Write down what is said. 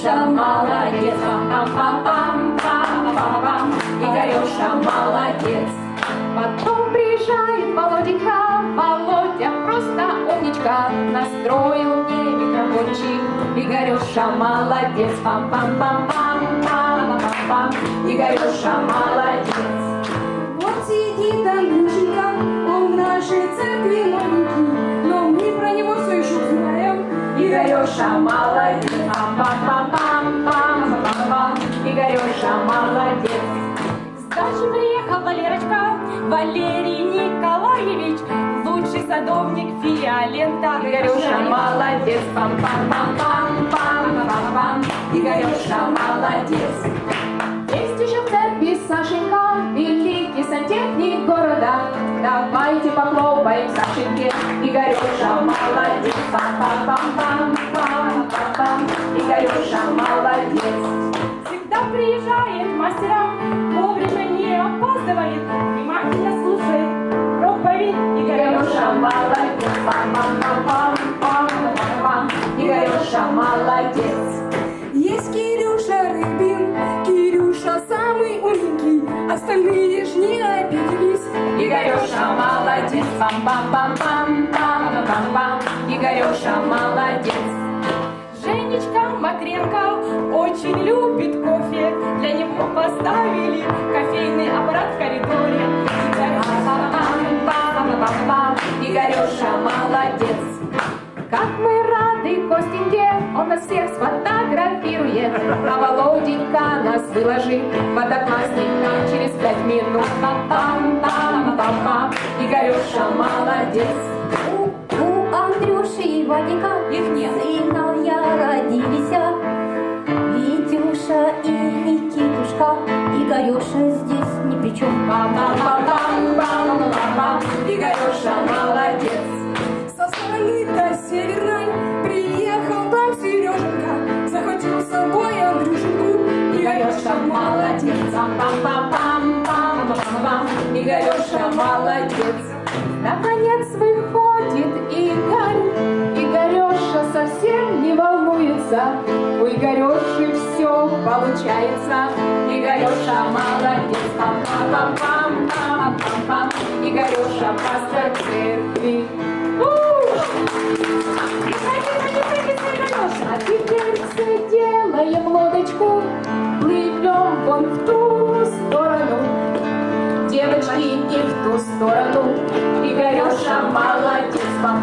Игорюша молодец, пам-пам-пам-пам-пам-пам, Игорюша молодец. Потом приезжает Володенька, Володя просто умничка, настроил мне микрофончик. Игорюша молодец, пам-пам-пам-пам-пам-пам, Игорюша молодец. Вот сидит Андрюшенька, он в нашей церкви новенький, но мы про него все еще знаем. Игорюша молодец, пам-пам-пам-пам-пам-пам, Игорюша молодец. С дачи приехал Валерочка, Валерий Николаевич, лучший садовник Фиолента. Игорюша молодец, пам-пам-пам-пам-пам-пам, Игорюша молодец. Есть еще в церкви Сашенька, великий сантехник города. Давайте похлопаем Сашеньке, Игорюша молодец, пам-пам-пам-пам-пам-пам, Игорюша молодец. Всегда приезжает мастерам, вовремя не опаздывает, внимательно слушает проповедь. Игорюша молодец, пам-пам-пам-пам-пам-пам, Игорюша молодец. Есть Кирюша Рыбин, Кирюша самый умненький, остальные ж не обиделись. Игорюша молодец, пам-пам-пам-пам-пам-пам-пам, Игорюша молодец. Женечка Макренко очень любит кофе, для него поставили кофейный аппарат в коридоре. Пам-пам-пам-пам-пам, Игорюша молодец. Как мы рады Костеньке, он нас всех сфотографирует, а Володенька нас выложит в Одноклассниках через 5 минут. Пам-пам-пам-пам-пам, Игорюша молодец. У Андрюши и Вадика Их нет. сыновья родились, Витюша и Никитушка, Игорюша здесь ни при чем. Пам-пам-пам-пам-пам-пам, Игорюша молодец. Со стороны-то северной приехал там Сереженька, захватил с собой Андрюшеньку. Игорюша молодец, пам-пам-пам-пам-пам-пам, Игорюша молодец. Наконец выходит Игорь, Игорюша совсем не волнуется, у Игорюши все получается. Игорюша молодец, пам-пам-пам-пам-пам-пам, Игорюша пастор церкви. А теперь все делаем лодочку, плывем вон в ту сторону. Девочки, не в ту сторону. Игорюша молодец, пам